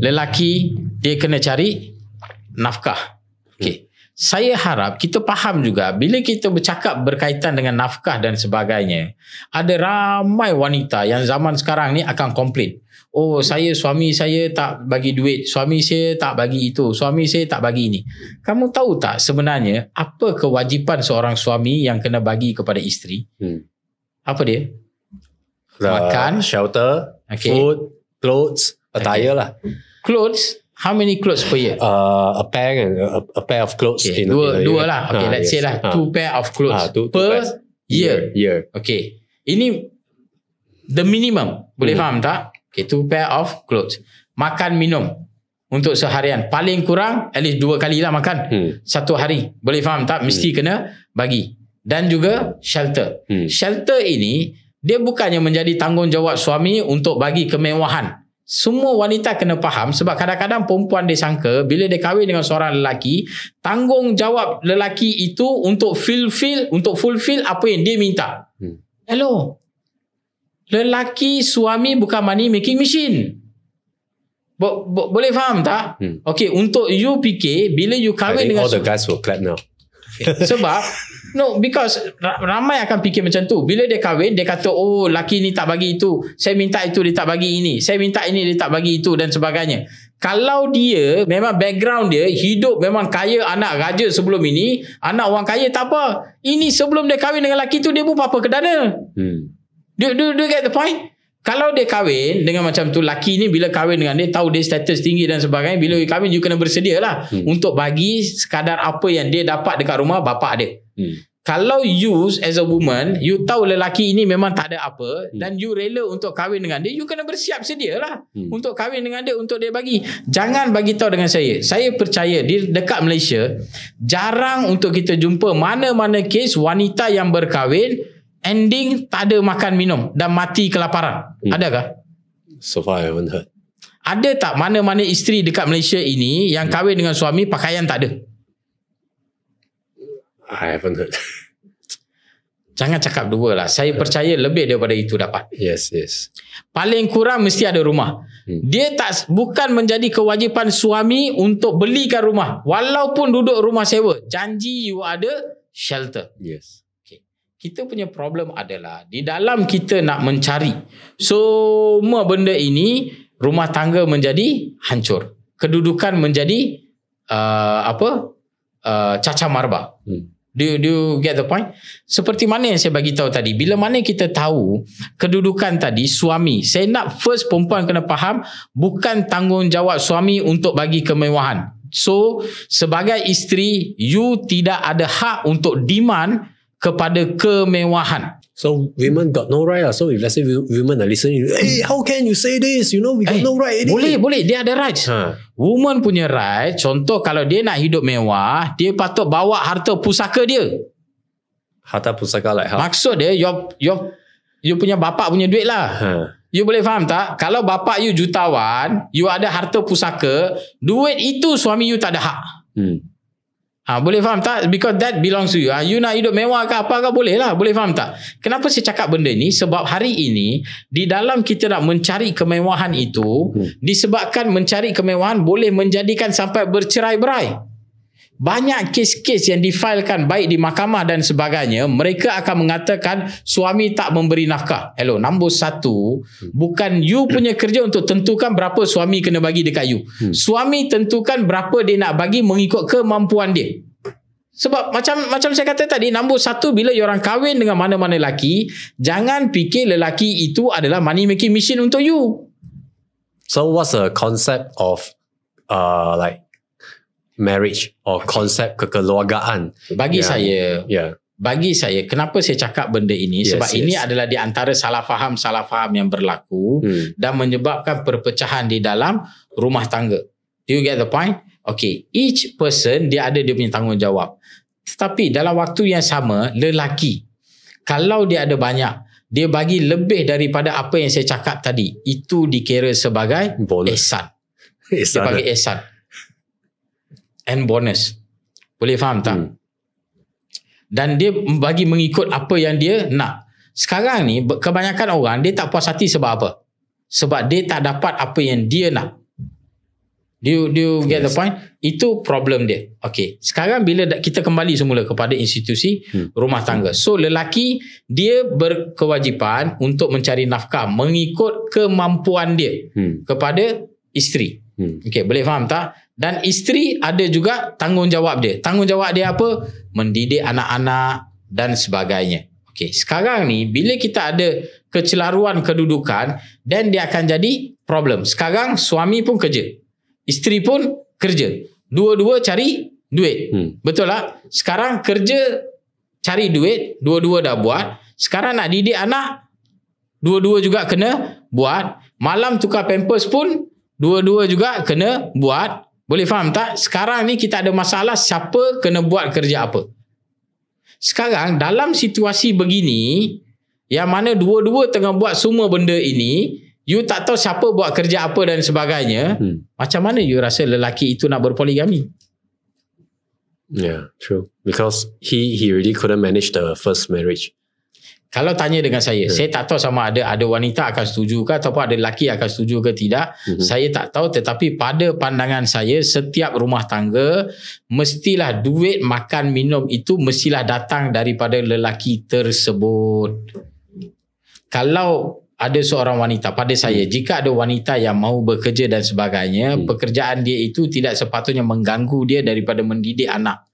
Lelaki dia kena cari nafkah. Okey. Saya harap kita faham juga bila kita bercakap berkaitan dengan nafkah dan sebagainya, ada ramai wanita yang zaman sekarang ni akan komplain. Oh, suami saya tak bagi duit, suami saya tak bagi itu, suami saya tak bagi ini. Kamu tahu tak sebenarnya apa kewajipan seorang suami yang kena bagi kepada isteri? Apa dia? Makan, shelter, food, clothes, attire lah. Clothes, how many clothes per year? A pair of clothes. Dua lah. Okay, let's say lah 2 pair of clothes per year. Okay, ini the minimum. Boleh faham tak? Okay, 2 pair of clothes. Makan, minum untuk seharian. Paling kurang at least 2 kali lah makan. Satu hari. Boleh faham tak? Mesti kena bagi. Dan juga shelter. Shelter ini, dia bukannya menjadi tanggungjawab suami untuk bagi kemewahan. Semua wanita kena faham, sebab kadang-kadang perempuan dia sangka bila dia kahwin dengan seorang lelaki, tanggungjawab lelaki itu untuk fulfill apa yang dia minta. Hello. Lelaki suami bukan money making machine. Boleh faham tak? Okay, untuk you fikir bila you kahwin dengan all the guys will clap now. Sebab because ramai akan fikir macam tu. Bila dia kahwin, dia kata, oh, laki ni tak bagi itu, saya minta itu, dia tak bagi ini, saya minta ini, dia tak bagi itu, dan sebagainya. Kalau dia memang background dia hidup memang kaya, anak raja sebelum ini, anak orang kaya, tak apa. Ini sebelum dia kahwin dengan laki tu, dia pun apa kedana. Do you get the point? Kalau dia kahwin dengan macam tu, laki ni bila kahwin dengan dia, tahu dia status tinggi dan sebagainya, bila dia kahwin, you kena bersedia lah untuk bagi sekadar apa yang dia dapat dekat rumah bapak dia. Kalau you as a woman, you tahu lelaki ini memang tak ada apa, dan you rela untuk kahwin dengan dia, you kena bersiap sedia lah untuk kahwin dengan dia, untuk dia bagi. Jangan bagi tahu dengan saya. Saya percaya di dekat Malaysia, jarang untuk kita jumpa mana-mana kes wanita yang berkahwin ending tak ada makan minum dan mati kelaparan. Adakah? So far I haven't heard. Ada tak mana-mana isteri dekat Malaysia ini yang kahwin dengan suami pakaian tak ada? I haven't heard. Jangan cakap dua lah. Saya percaya lebih daripada itu dapat. Yes. Paling kurang mesti ada rumah. Dia bukan menjadi kewajipan suami untuk belikan rumah. Walaupun duduk rumah sewa, janji you ada shelter. Yes. Kita punya problem adalah di dalam kita nak mencari semua benda ini, rumah tangga menjadi hancur, kedudukan menjadi cacah marba. Do you get the point? Seperti mana yang saya bagi tahu tadi, bila mana kita tahu kedudukan tadi suami, saya nak first perempuan kena faham, bukan tanggungjawab suami untuk bagi kemewahan. So sebagai isteri, you tidak ada hak untuk demand kepada kemewahan. So women got no right lah. So if let's say women are listening, hey, how can you say this? You know we got no right. Boleh, dia ada right. Woman punya right. Contoh kalau dia nak hidup mewah, dia patut bawa harta pusaka dia. Harta pusaka like how? Maksud dia, you punya bapak punya duit lah. You boleh faham tak? Kalau bapak you jutawan, you ada harta pusaka, duit itu suami you tak ada hak. Boleh faham tak? Because that belongs to you. You nak hidup mewah ke apa ke, boleh lah. Boleh faham tak? Kenapa saya cakap benda ni? Sebab hari ini di dalam kita nak mencari kemewahan itu, disebabkan mencari kemewahan boleh menjadikan sampai bercerai-berai. Banyak kes-kes yang difailkan baik di mahkamah dan sebagainya, mereka akan mengatakan suami tak memberi nafkah. Hello, nombor satu, bukan you punya kerja untuk tentukan berapa suami kena bagi dekat you. Suami tentukan berapa dia nak bagi mengikut kemampuan dia. Sebab macam saya kata tadi, nombor satu, bila orang kahwin dengan mana-mana lelaki, jangan fikir lelaki itu adalah money making machine untuk you. So what's the concept of like marriage or konsep kekeluargaan? Bagi saya, kenapa saya cakap benda ini? Sebab ini adalah di antara salah faham yang berlaku dan menyebabkan perpecahan di dalam rumah tangga. Do you get the point? Okay, each person dia ada dia punya tanggungjawab. Tetapi dalam waktu yang sama, lelaki, kalau dia ada banyak, dia bagi lebih daripada apa yang saya cakap tadi, itu dikira sebagai ihsan. Dia bagi ihsan and bonus. Boleh faham tak? Dan dia bagi mengikut apa yang dia nak. Sekarang ni kebanyakan orang dia tak puas hati sebab apa? sebab dia tak dapat apa yang dia nak. Do you get the point? Itu problem dia. Okay. Sekarang bila kita kembali semula kepada institusi rumah tangga. So lelaki dia berkewajipan untuk mencari nafkah mengikut kemampuan dia kepada isteri. Okay, boleh faham tak? Dan isteri ada juga tanggungjawab dia. Tanggungjawab dia apa? Mendidik anak-anak dan sebagainya. Okay, sekarang ni bila kita ada kecelaruan kedudukan, then dia akan jadi problem. Sekarang suami pun kerja, isteri pun kerja, dua-dua cari duit. Betul tak? Sekarang kerja cari duit, dua-dua dah buat. Sekarang nak didik anak, dua-dua juga kena buat. Malam tukar pampers pun dua-dua juga kena buat. Boleh faham tak? Sekarang ni kita ada masalah siapa kena buat kerja apa. Sekarang dalam situasi begini, yang mana dua-dua tengah buat semua benda ini, you tak tahu siapa buat kerja apa dan sebagainya, macam mana you rasa lelaki itu nak berpoligami? Yeah, true. Because he really couldn't manage the first marriage. Kalau tanya dengan saya tak tahu sama ada wanita akan setuju ke ataupun ada lelaki akan setuju ke tidak. Saya tak tahu, tetapi pada pandangan saya, setiap rumah tangga mestilah duit makan minum itu mestilah datang daripada lelaki tersebut. Kalau ada seorang wanita, pada saya, jika ada wanita yang mahu bekerja dan sebagainya, pekerjaan dia itu tidak sepatutnya mengganggu dia daripada mendidik anak.